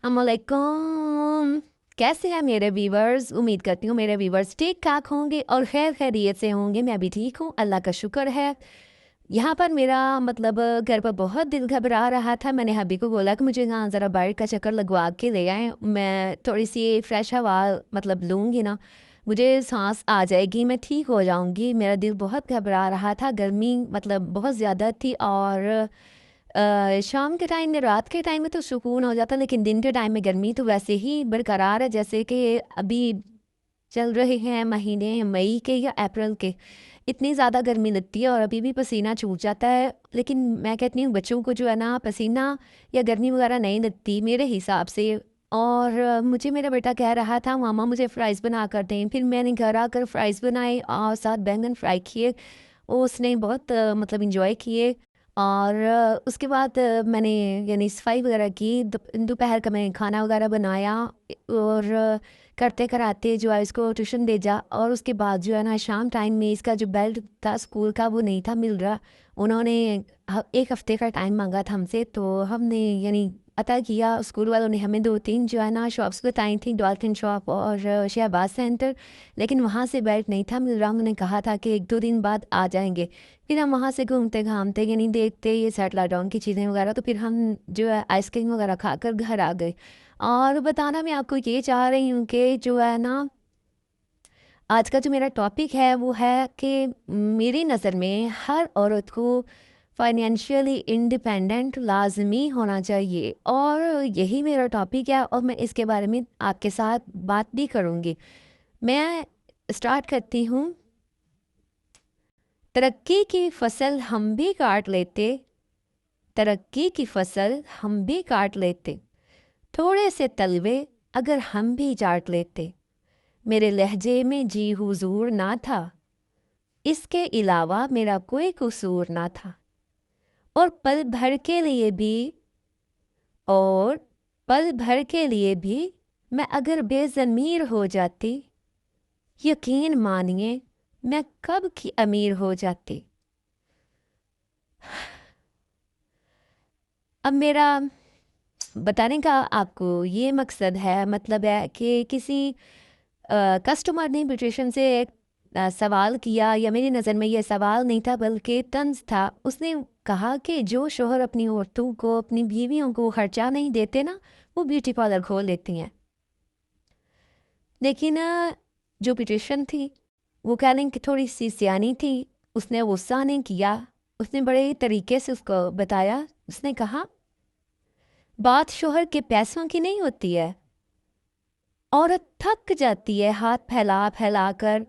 अस्सलामुअलैकुम। कैसे हैं मेरे व्यूवर्स? उम्मीद करती हूँ मेरे व्यूवर्स ठीक ठाक होंगे और खैर खैरियत से होंगे। मैं भी ठीक हूँ, अल्लाह का शुक्र है। यहाँ पर मेरा मतलब घर पर बहुत दिल घबरा रहा था। मैंने हबी को बोला कि मुझे यहाँ ज़रा बाहर का चक्कर लगवा के ले आए, मैं थोड़ी सी फ्रेश हवा मतलब लूँगी ना, मुझे सांस आ जाएगी, मैं ठीक हो जाऊँगी। मेरा दिल बहुत घबरा रहा था, गर्मी मतलब बहुत ज़्यादा थी। और शाम के टाइम में, रात के टाइम में तो सुकून हो जाता, लेकिन दिन के टाइम में गर्मी तो वैसे ही बरकरार है, जैसे कि अभी चल रहे हैं महीने मई के या अप्रैल के। इतनी ज़्यादा गर्मी लगती है और अभी भी पसीना छूट जाता है। लेकिन मैं कहती हूँ बच्चों को जो है ना, पसीना या गर्मी वगैरह नहीं लगती मेरे हिसाब से। और मुझे मेरा बेटा कह रहा था मामा मुझे फ़्राइज़ बना कर दें, फिर मैंने घर आकर फ़्राइज़ बनाए और साथ बैंगन फ्राई किए। उसने बहुत मतलब इंजॉय किए। और उसके बाद मैंने यानी सफाई वगैरह की, दोपहर का मैं खाना वगैरह बनाया और करते कराते जो है इसको ट्यूशन भेजा। और उसके बाद जो है ना, शाम टाइम में इसका जो बेल्ट था स्कूल का वो नहीं था मिल रहा। उन्होंने एक हफ्ते का टाइम मांगा था हमसे, तो हमने यानी अता किया। स्कूल वालों ने हमें 2-3 जो है ना शॉप्स बताई थी, डॉल्फिन शॉप और शहबाज सेंटर, लेकिन वहाँ से बेल्ट नहीं था मिल रहा। उन्होंने कहा था कि 1-2 दिन बाद आ जाएंगे। फिर हम वहाँ से घूमते घामते यानी देखते ये सेटला डाउन की चीज़ें वगैरह, तो फिर हम जो है आइसक्रीम वगैरह खाकर घर आ गए। और बताना मैं आपको ये चाह रही हूँ कि जो है ना, आज का जो मेरा टॉपिक है वो है कि मेरी नज़र में हर औरत को फाइनेंशियली इंडिपेंडेंट लाजमी होना चाहिए, और यही मेरा टॉपिक है और मैं इसके बारे में आपके साथ बात भी करूँगी। मैं स्टार्ट करती हूँ। तरक्की की फसल हम भी काट लेते, तरक्की की फसल हम भी काट लेते, थोड़े से तलवे अगर हम भी चाट लेते, मेरे लहजे में जी हुजूर ना था, इसके अलावा मेरा कोई कसूर ना था। और पल भर के लिए भी और पल भर के लिए भी मैं अगर बेज़मीर हो जाती, यकीन मानिए मैं कब की अमीर हो जाती। अब मेरा बताने का आपको ये मकसद है, मतलब है कि किसी कस्टमर ने ब्यूटिशियन से एक सवाल किया, या मेरी नज़र में ये सवाल नहीं था बल्कि तंज था। उसने कहा कि जो शोहर अपनी औरतों को, अपनी बीवियों को खर्चा नहीं देते ना, वो ब्यूटी पार्लर खोल लेती हैं। लेकिन जो ब्यूटिशियन थी वो कह लें कि थोड़ी सी सियानी थी, उसने गुस्सा नहीं किया। उसने बड़े तरीके से उसको बताया। उसने कहा बात शोहर के पैसों की नहीं होती है, औरत थक जाती है हाथ फैला फैला कर।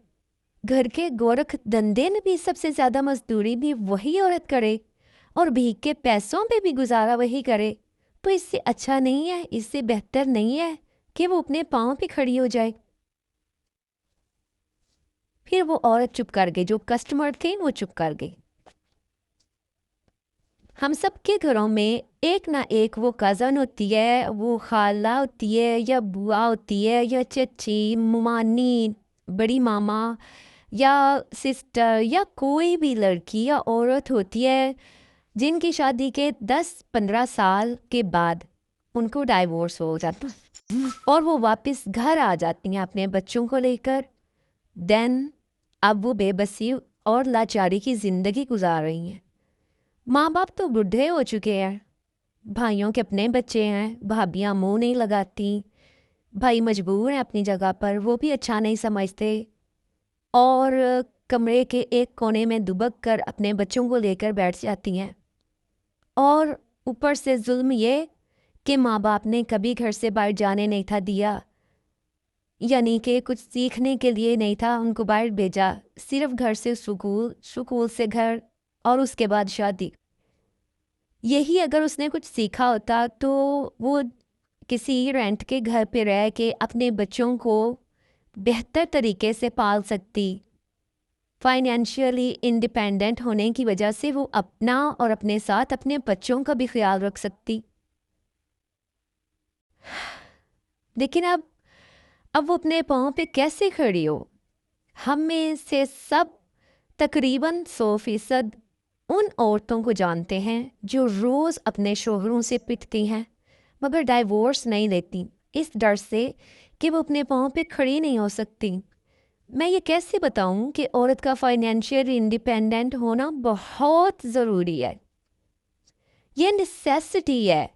घर के गोरख धंधे में भी सबसे ज़्यादा मजदूरी भी वही औरत करे और भीख के पैसों पे भी गुजारा वही करे। तो इससे अच्छा नहीं है, इससे बेहतर नहीं है कि वो अपने पाँव पे खड़ी हो जाए। फिर वो औरत चुप कर गई, जो कस्टमर थे वो चुप कर गई। हम सब के घरों में एक ना एक वो कज़न होती है, वो खाला होती है या बुआ होती है या चची मानी बड़ी मामा या सिस्टर या कोई भी लड़की या औरत होती है जिनकी शादी के 10-15 साल के बाद उनको डाइवोर्स हो जाता है और वो वापस घर आ जाती हैं अपने बच्चों को लेकर। देन अब वो बेबसी और लाचारी की ज़िंदगी गुजार रही हैं। माँ बाप तो बूढ़े हो चुके हैं, भाइयों के अपने बच्चे हैं, भाभियाँ मुंह नहीं लगाती, भाई मजबूर हैं अपनी जगह पर, वो भी अच्छा नहीं समझते और कमरे के एक कोने में दुबक कर अपने बच्चों को लेकर बैठ जाती हैं। और ऊपर से जुल्म ये कि माँ बाप ने कभी घर से बाहर जाने नहीं था दिया, यानी कि कुछ सीखने के लिए नहीं था उनको बाहर भेजा, सिर्फ घर से स्कूल, स्कूल से घर और उसके बाद शादी। यही अगर उसने कुछ सीखा होता तो वो किसी रेंट के घर पे रह के अपने बच्चों को बेहतर तरीके से पाल सकती। फाइनेंशियली इंडिपेंडेंट होने की वजह से वो अपना और अपने साथ अपने बच्चों का भी ख्याल रख सकती। लेकिन अब वो अपने पाँव पे कैसे खड़ी हो? हम में से सब तकरीबन 100% उन औरतों को जानते हैं जो रोज़ अपने शोहरों से पिटती हैं, مگر ڈائیورس نہیں لیتی اس ڈر سے کہ وہ اپنے پاؤں پہ کھڑی نہیں ہو سکتی۔ میں یہ کیسے بتاؤں کہ عورت کا فائنینشیل انڈیپینڈنٹ ہونا بہت ضروری ہے، یہ نیسیسٹی ہے،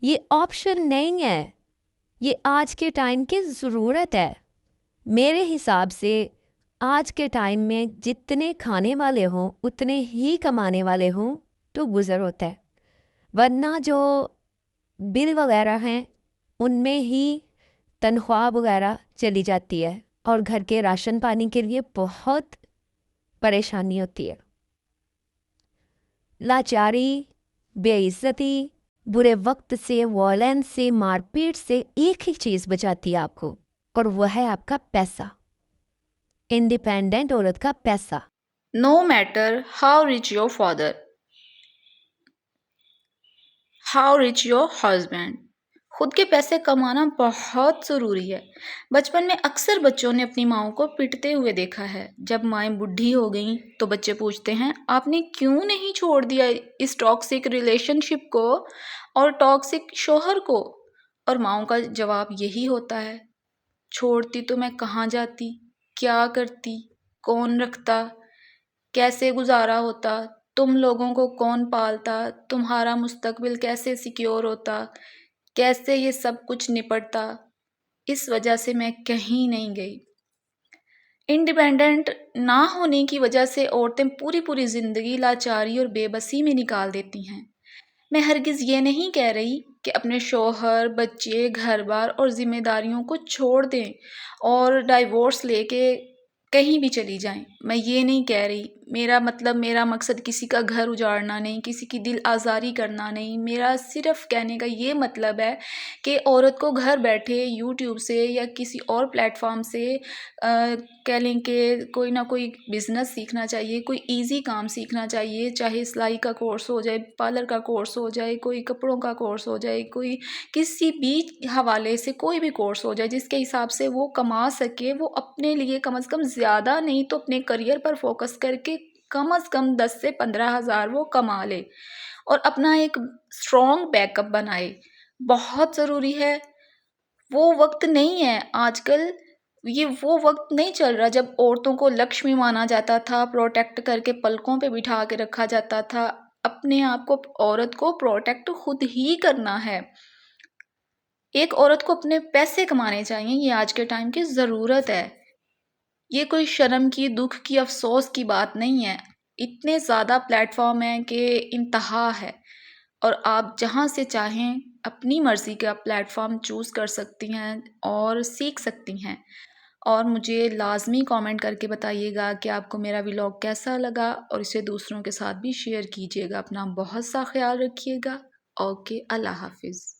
یہ آپشن نہیں ہے، یہ آج کے ٹائم کی ضرورت ہے۔ میرے حساب سے آج کے ٹائم میں جتنے کھانے والے ہوں اتنے ہی کمانے والے ہوں تو گزر ہوتا ہے، ورنہ جو بل وغیرہ ہیں ان میں ہی تنخواہ وغیرہ چلی جاتی ہے اور گھر کے راشن پانی کے لیے بہت پریشانی ہوتی ہے۔ لاچاری، بے عزتی، برے وقت سے، وائلنس سے، مار پیٹ سے ایک ہی چیز بچاتی ہے آپ کو، اور وہ ہے آپ کا پیسہ، انڈیپینڈنٹ عورت کا پیسہ۔ No matter how rich your father, how rich your husband, خود کے پیسے کمانا بہت ضروری ہے۔ بچپن میں اکثر بچوں نے اپنی ماؤں کو پٹتے ہوئے دیکھا ہے۔ جب مائیں بڈھی ہو گئیں تو بچے پوچھتے ہیں آپ نے کیوں نہیں چھوڑ دیا اس ٹاکسک ریلیشن شپ کو اور ٹاکسک شوہر کو، اور ماؤں کا جواب یہی ہوتا ہے چھوڑتی تو میں کہاں جاتی، کیا کرتی، کون رکھتا، کیسے گزارا ہوتا، تم لوگوں کو کون پالتا، تمہارا مستقبل کیسے سیکیور ہوتا، کیسے یہ سب کچھ نپٹتا، اس وجہ سے میں کہیں نہیں گئی۔ انڈیپینڈنٹ نہ ہونے کی وجہ سے عورتیں پوری زندگی لاچاری اور بے بسی میں نکال دیتی ہیں۔ میں ہرگز یہ نہیں کہہ رہی کہ اپنے شوہر، بچے، گھر بار اور ذمہ داریوں کو چھوڑ دیں اور ڈائیورس لے کے کہیں بھی چلی جائیں، میں یہ نہیں کہہ رہی۔ میرا مقصد کسی کا گھر اجاڑنا نہیں، کسی کی دل آزاری کرنا نہیں۔ میرا صرف کہنے کا یہ مطلب ہے کہ عورت کو گھر بیٹھے یوٹیوب سے یا کسی اور پلیٹ فارم سے کہہ لیں کہ کوئی نہ کوئی بزنس سیکھنا چاہیے، کوئی ایزی کام سیکھنا چاہیے، چاہے سلائی کا کورس ہو جائے، پارلر کا کورس ہو جائے، کوئی کپڑوں کا کورس ہو جائے، کوئی کسی بھی حوالے سے کوئی بھی کورس ہو جائے جس کے حساب سے وہ کما سکے۔ وہ اپنے لیے کم از کم زیادہ نہیں تو اپنے کریئر پر فوکس کر کے کم از کم 10 سے 15 ہزار وہ کما لے اور اپنا ایک اسٹرانگ بیک اپ بنائے۔ بہت ضروری ہے۔ وہ وقت نہیں ہے آج کل، یہ وہ وقت نہیں چل رہا جب عورتوں کو لکشمی مانا جاتا تھا، پروٹیکٹ کر کے پلکوں پہ بٹھا کے رکھا جاتا تھا۔ اپنے آپ کو، عورت کو پروٹیکٹ خود ہی کرنا ہے۔ ایک عورت کو اپنے پیسے کمانے چاہیے، یہ آج کے ٹائم کی ضرورت ہے۔ یہ کوئی شرم کی، دکھ کی، افسوس کی بات نہیں ہے۔ اتنے زیادہ پلیٹ فارم ہیں کہ انتہا ہے، اور آپ جہاں سے چاہیں اپنی مرضی کا پلیٹ فارم چوز کر سکتی ہیں اور سیکھ سکتی ہیں۔ اور مجھے لازمی کامنٹ کر کے بتائیے گا کہ آپ کو میرا ولاگ کیسا لگا، اور اسے دوسروں کے ساتھ بھی شیئر کیجیے گا۔ اپنا بہت سا خیال رکھیے گا۔ اوکے، اللہ حافظ۔